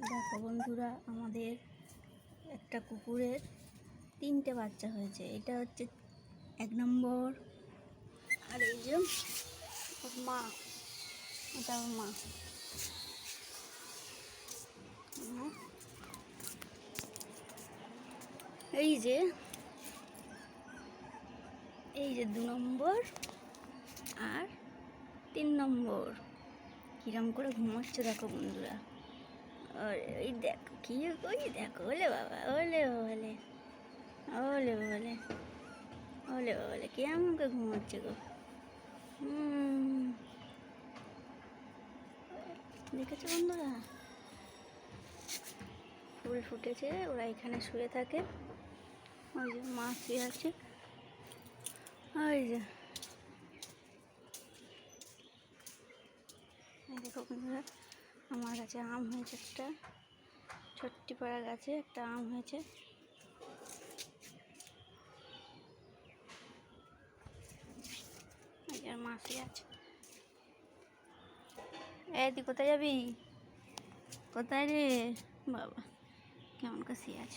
দেখো বন্ধুরা, আমাদের একটা কুকুরের 3টে বাচ্চা হয়েছে। এটা হচ্ছে 1 নম্বর, আর এই যে ওর মা, এটা ওর মা। এই যে 2 নম্বর আর 3 নম্বর কিরম করে ঘুমাচ্ছে দেখো বন্ধুরা। আর ওই দেখো কি, ওই দেখো, ওলে বাবা, ওলে ওলে ওলে ওলে ওলে ওলে কেমন করে ঘুমাচ্ছে গো। দেখেছো বন্ধুরা, ফুল ফুটেছে, ওরা এখানে শুয়ে থাকে। ওই যে মা শুয়ে আছে, ওই যে দেখো বন্ধুরা, আমার গাছে আম হয়েছে, একটা ছট্টি পাড়া গাছে একটা আম হয়েছে। আর মা শুয়ে আছে। এই তুই কোথায় যাবি? কোথায় রে বাবা, কেমন করে শুয়ে আছে।